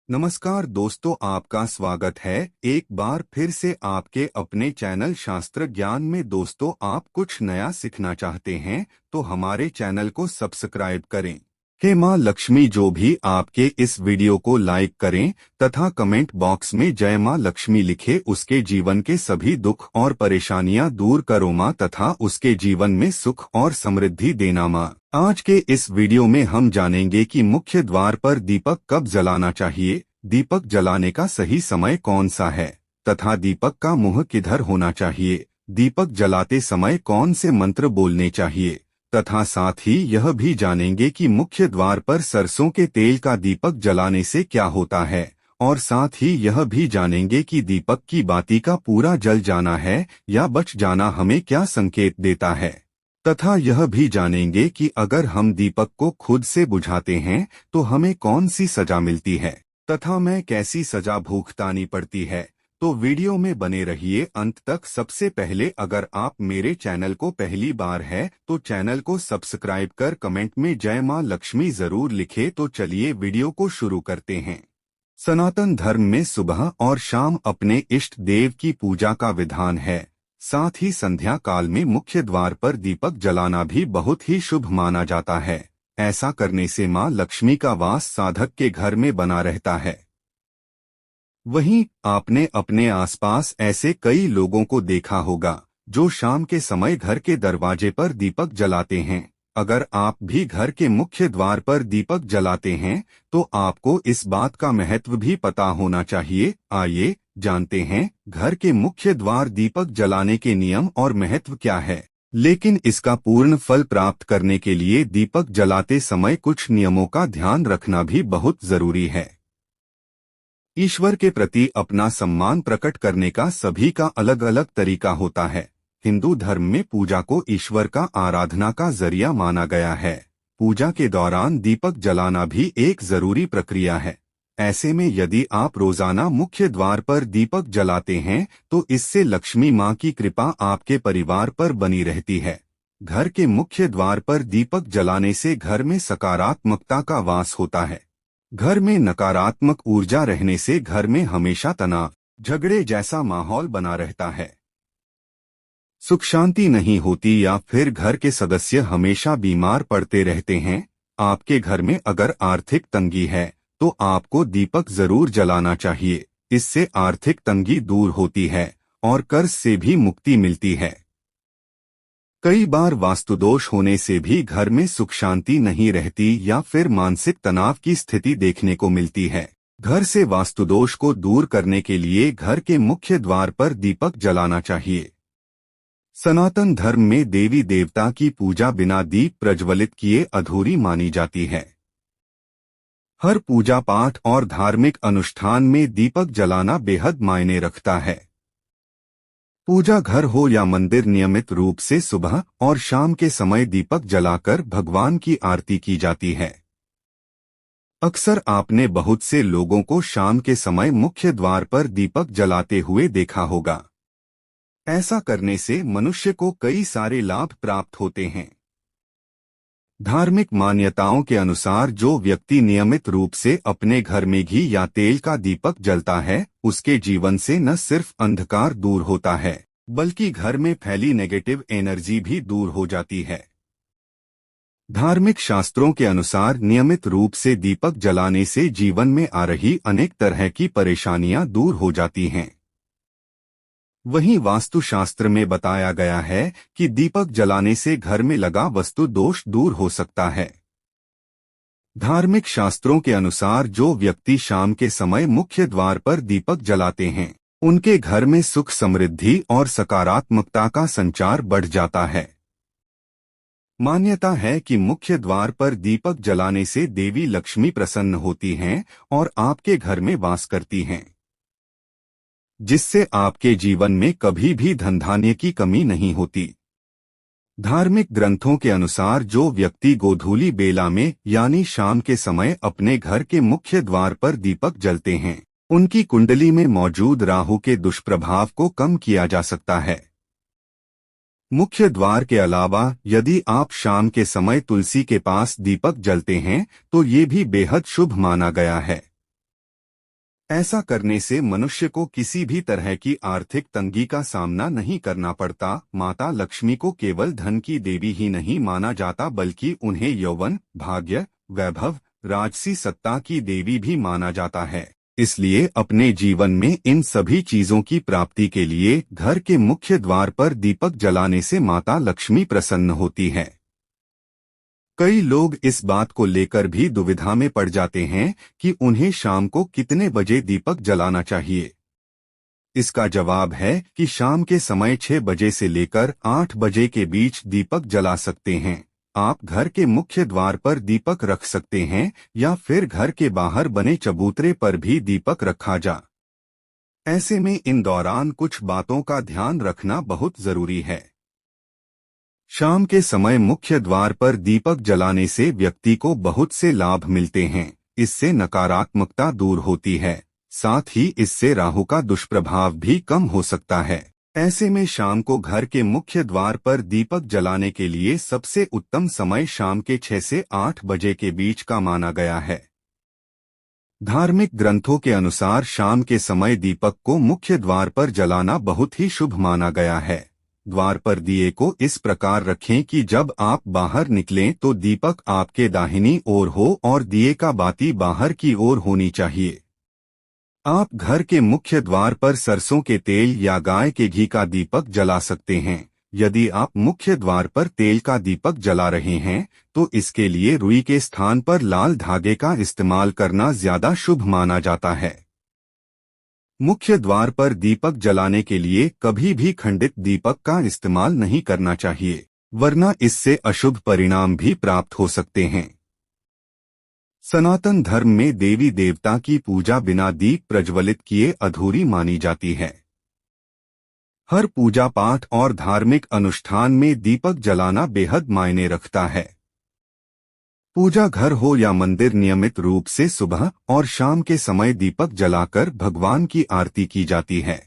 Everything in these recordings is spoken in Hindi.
नमस्कार दोस्तों, आपका स्वागत है एक बार फिर से आपके अपने चैनल शास्त्र ज्ञान में। दोस्तों, आप कुछ नया सीखना चाहते हैं तो हमारे चैनल को सब्सक्राइब करें। हे माँ लक्ष्मी जो भी आपके इस वीडियो को लाइक करें तथा कमेंट बॉक्स में जय माँ लक्ष्मी लिखे, उसके जीवन के सभी दुख और परेशानियां दूर करो माँ तथा उसके जीवन में सुख और समृद्धि देना माँ। आज के इस वीडियो में हम जानेंगे कि मुख्य द्वार पर दीपक कब जलाना चाहिए, दीपक जलाने का सही समय कौन सा है तथा दीपक का मुंह किधर होना चाहिए, दीपक जलाते समय कौन से मंत्र बोलने चाहिए तथा साथ ही यह भी जानेंगे कि मुख्य द्वार पर सरसों के तेल का दीपक जलाने से क्या होता है, और साथ ही यह भी जानेंगे कि दीपक की बाती का पूरा जल जाना है या बच जाना हमें क्या संकेत देता है, तथा यह भी जानेंगे कि अगर हम दीपक को खुद से बुझाते हैं तो हमें कौन सी सजा मिलती है तथा मैं कैसी सजा भुगतानी पड़ती है। तो वीडियो में बने रहिए अंत तक। सबसे पहले अगर आप मेरे चैनल को पहली बार है तो चैनल को सब्सक्राइब कर कमेंट में जय माँ लक्ष्मी जरूर लिखे। तो चलिए वीडियो को शुरू करते हैं। सनातन धर्म में सुबह और शाम अपने इष्ट देव की पूजा का विधान है। साथ ही संध्या काल में मुख्य द्वार पर दीपक जलाना भी बहुत ही शुभ माना जाता है। ऐसा करने से माँ लक्ष्मी का वास साधक के घर में बना रहता है। वहीं आपने अपने आसपास ऐसे कई लोगों को देखा होगा जो शाम के समय घर के दरवाजे पर दीपक जलाते हैं। अगर आप भी घर के मुख्य द्वार पर दीपक जलाते हैं तो आपको इस बात का महत्व भी पता होना चाहिए। आइए जानते हैं घर के मुख्य द्वार दीपक जलाने के नियम और महत्व क्या है। लेकिन इसका पूर्ण फल प्राप्त करने के लिए दीपक जलाते समय कुछ नियमों का ध्यान रखना भी बहुत जरूरी है। ईश्वर के प्रति अपना सम्मान प्रकट करने का सभी का अलग अलग तरीका होता है। हिंदू धर्म में पूजा को ईश्वर का आराधना का जरिया माना गया है। पूजा के दौरान दीपक जलाना भी एक जरूरी प्रक्रिया है। ऐसे में यदि आप रोजाना मुख्य द्वार पर दीपक जलाते हैं तो इससे लक्ष्मी माँ की कृपा आपके परिवार पर बनी रहती है। घर के मुख्य द्वार पर दीपक जलाने से घर में सकारात्मकता का वास होता है। घर में नकारात्मक ऊर्जा रहने से घर में हमेशा तनाव, झगड़े जैसा माहौल बना रहता है। सुख शांति नहीं होती या फिर घर के सदस्य हमेशा बीमार पड़ते रहते हैं। आपके घर में अगर आर्थिक तंगी है तो आपको दीपक जरूर जलाना चाहिए। इससे आर्थिक तंगी दूर होती है और कर्ज से भी मुक्ति मिलती है। कई बार वास्तुदोष होने से भी घर में सुख शांति नहीं रहती या फिर मानसिक तनाव की स्थिति देखने को मिलती है। घर से वास्तुदोष को दूर करने के लिए घर के मुख्य द्वार पर दीपक जलाना चाहिए। सनातन धर्म में देवी देवता की पूजा बिना दीप प्रज्वलित किए अधूरी मानी जाती है। हर पूजा पाठ और धार्मिक अनुष्ठान में दीपक जलाना बेहद मायने रखता है। पूजा घर हो या मंदिर, नियमित रूप से सुबह और शाम के समय दीपक जलाकर भगवान की आरती की जाती है। अक्सर आपने बहुत से लोगों को शाम के समय मुख्य द्वार पर दीपक जलाते हुए देखा होगा। ऐसा करने से मनुष्य को कई सारे लाभ प्राप्त होते हैं। धार्मिक मान्यताओं के अनुसार जो व्यक्ति नियमित रूप से अपने घर में घी या तेल का दीपक जलता है उसके जीवन से न सिर्फ अंधकार दूर होता है बल्कि घर में फैली नेगेटिव एनर्जी भी दूर हो जाती है। धार्मिक शास्त्रों के अनुसार नियमित रूप से दीपक जलाने से जीवन में आ रही अनेक तरह की परेशानियां दूर हो जाती हैं। वहीं वास्तुशास्त्र में बताया गया है कि दीपक जलाने से घर में लगा वस्तु दोष दूर हो सकता है। धार्मिक शास्त्रों के अनुसार जो व्यक्ति शाम के समय मुख्य द्वार पर दीपक जलाते हैं उनके घर में सुख, समृद्धि और सकारात्मकता का संचार बढ़ जाता है। मान्यता है कि मुख्य द्वार पर दीपक जलाने से देवी लक्ष्मी प्रसन्न होती हैं और आपके घर में वास करती हैं, जिससे आपके जीवन में कभी भी धन धान्य की कमी नहीं होती। धार्मिक ग्रंथों के अनुसार जो व्यक्ति गोधूली बेला में यानी शाम के समय अपने घर के मुख्य द्वार पर दीपक जलते हैं उनकी कुंडली में मौजूद राहु के दुष्प्रभाव को कम किया जा सकता है। मुख्य द्वार के अलावा यदि आप शाम के समय तुलसी के पास दीपक जलते हैं तो ये भी बेहद शुभ माना गया है। ऐसा करने से मनुष्य को किसी भी तरह की आर्थिक तंगी का सामना नहीं करना पड़ता। माता लक्ष्मी को केवल धन की देवी ही नहीं माना जाता, बल्कि उन्हें यौवन, भाग्य, वैभव, राजसी सत्ता की देवी भी माना जाता है। इसलिए अपने जीवन में इन सभी चीजों की प्राप्ति के लिए घर के मुख्य द्वार पर दीपक जलाने से माता लक्ष्मी प्रसन्न होती है। कई लोग इस बात को लेकर भी दुविधा में पड़ जाते हैं कि उन्हें शाम को कितने बजे दीपक जलाना चाहिए। इसका जवाब है कि शाम के समय 6 बजे से लेकर 8 बजे के बीच दीपक जला सकते हैं। आप घर के मुख्य द्वार पर दीपक रख सकते हैं या फिर घर के बाहर बने चबूतरे पर भी दीपक रखा जा। ऐसे में इन दौरान कुछ बातों का ध्यान रखना बहुत जरूरी है। शाम के समय मुख्य द्वार पर दीपक जलाने से व्यक्ति को बहुत से लाभ मिलते हैं। इससे नकारात्मकता दूर होती है, साथ ही इससे राहु का दुष्प्रभाव भी कम हो सकता है। ऐसे में शाम को घर के मुख्य द्वार पर दीपक जलाने के लिए सबसे उत्तम समय शाम के 6 से 8 बजे के बीच का माना गया है। धार्मिक ग्रंथों के अनुसार शाम के समय दीपक को मुख्य द्वार पर जलाना बहुत ही शुभ माना गया है। द्वार पर दिए को इस प्रकार रखें कि जब आप बाहर निकलें तो दीपक आपके दाहिनी ओर हो और दिए का बाती बाहर की ओर होनी चाहिए। आप घर के मुख्य द्वार पर सरसों के तेल या गाय के घी का दीपक जला सकते हैं। यदि आप मुख्य द्वार पर तेल का दीपक जला रहे हैं तो इसके लिए रुई के स्थान पर लाल धागे का इस्तेमाल करना ज्यादा शुभ माना जाता है। मुख्य द्वार पर दीपक जलाने के लिए कभी भी खंडित दीपक का इस्तेमाल नहीं करना चाहिए, वरना इससे अशुभ परिणाम भी प्राप्त हो सकते हैं। सनातन धर्म में देवी देवता की पूजा बिना दीप प्रज्वलित किए अधूरी मानी जाती है। हर पूजा पाठ और धार्मिक अनुष्ठान में दीपक जलाना बेहद मायने रखता है। पूजा घर हो या मंदिर, नियमित रूप से सुबह और शाम के समय दीपक जलाकर भगवान की आरती की जाती है।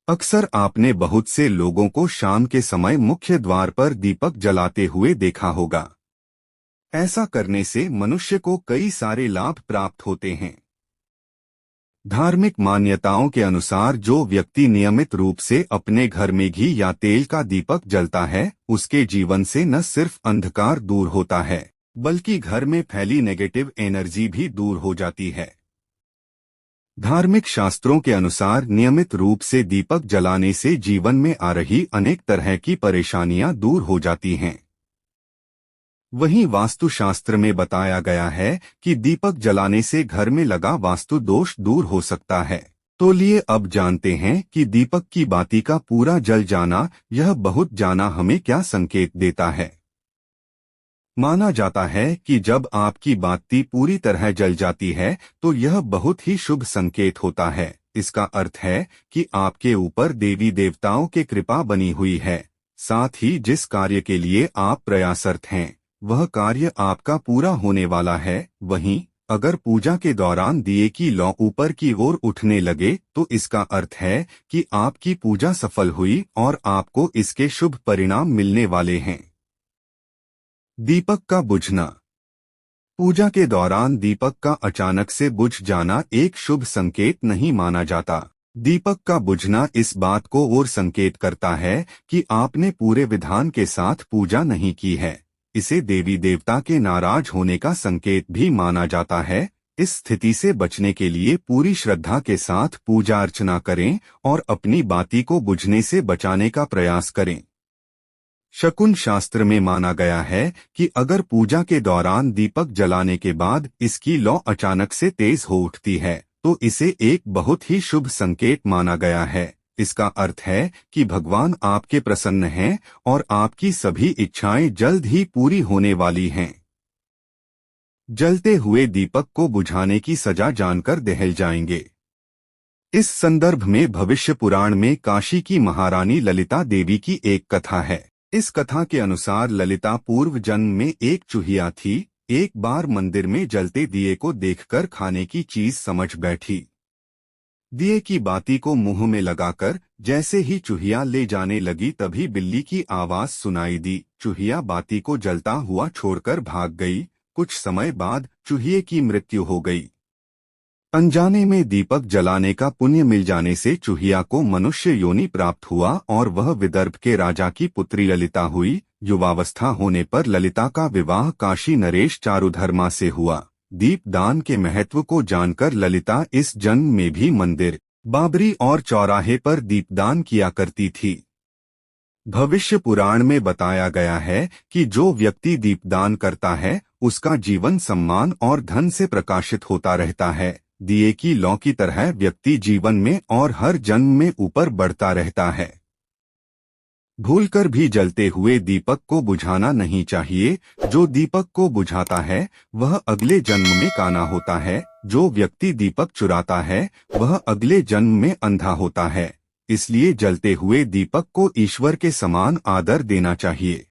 अक्सर आपने बहुत से लोगों को शाम के समय मुख्य द्वार पर दीपक जलाते हुए देखा होगा। ऐसा करने से मनुष्य को कई सारे लाभ प्राप्त होते हैं। धार्मिक मान्यताओं के अनुसार जो व्यक्ति नियमित रूप से अपने घर में घी या तेल का दीपक जलता है, उसके जीवन से न सिर्फ अंधकार दूर होता है, बल्कि घर में फैली नेगेटिव एनर्जी भी दूर हो जाती है। धार्मिक शास्त्रों के अनुसार नियमित रूप से दीपक जलाने से जीवन में आ रही अनेक तरह की परेशानियां दूर हो जाती हैं। वहीं वास्तुशास्त्र में बताया गया है कि दीपक जलाने से घर में लगा वास्तु दोष दूर हो सकता है। तो लिए अब जानते हैं कि दीपक की बाती का पूरा जल जाना, यह बहुत जाना हमें क्या संकेत देता है। माना जाता है कि जब आपकी बाती पूरी तरह जल जाती है तो यह बहुत ही शुभ संकेत होता है। इसका अर्थ है कि आपके ऊपर देवी देवताओं की कृपा बनी हुई है। साथ ही जिस कार्य के लिए आप प्रयासरत हैं वह कार्य आपका पूरा होने वाला है। वहीं अगर पूजा के दौरान दिए की लौ ऊपर की ओर उठने लगे तो इसका अर्थ है कि आपकी पूजा सफल हुई और आपको इसके शुभ परिणाम मिलने वाले हैं। दीपक का बुझना। पूजा के दौरान दीपक का अचानक से बुझ जाना एक शुभ संकेत नहीं माना जाता। दीपक का बुझना इस बात को और संकेत करता है कि आपने पूरे विधान के साथ पूजा नहीं की है। इसे देवी देवता के नाराज होने का संकेत भी माना जाता है। इस स्थिति से बचने के लिए पूरी श्रद्धा के साथ पूजा अर्चना करें और अपनी बाती को बुझने से बचाने का प्रयास करें। शकुन शास्त्र में माना गया है कि अगर पूजा के दौरान दीपक जलाने के बाद इसकी लौ अचानक से तेज हो उठती है तो इसे एक बहुत ही शुभ संकेत माना गया है। इसका अर्थ है कि भगवान आपके प्रसन्न हैं और आपकी सभी इच्छाएं जल्द ही पूरी होने वाली हैं। जलते हुए दीपक को बुझाने की सजा जानकर दहल जाएंगे। इस संदर्भ में भविष्य पुराण में काशी की महारानी ललिता देवी की एक कथा है। इस कथा के अनुसार ललिता पूर्व जन्म में एक चूहिया थी। एक बार मंदिर में जलते दिए को देखकर खाने की चीज समझ बैठी। दिए की बाती को मुंह में लगाकर जैसे ही चूहिया ले जाने लगी तभी बिल्ली की आवाज सुनाई दी। चूहिया बाती को जलता हुआ छोड़कर भाग गई। कुछ समय बाद चूहिए की मृत्यु हो गई। अनजाने में दीपक जलाने का पुण्य मिल जाने से चूहिया को मनुष्य योनि प्राप्त हुआ और वह विदर्भ के राजा की पुत्री ललिता हुई। युवावस्था होने पर ललिता का विवाह काशी नरेश चारुधर्मा से हुआ। दीपदान के महत्व को जानकर ललिता इस जन्म में भी मंदिर, बाबरी और चौराहे पर दीपदान किया करती थी। भविष्य पुराण में बताया गया है कि जो व्यक्ति दीपदान करता है उसका जीवन सम्मान और धन से प्रकाशित होता रहता है। दिए की लौ की तरह व्यक्ति जीवन में और हर जन्म में ऊपर बढ़ता रहता है। भूलकर भी जलते हुए दीपक को बुझाना नहीं चाहिए। जो दीपक को बुझाता है वह अगले जन्म में काना होता है। जो व्यक्ति दीपक चुराता है वह अगले जन्म में अंधा होता है। इसलिए जलते हुए दीपक को ईश्वर के समान आदर देना चाहिए।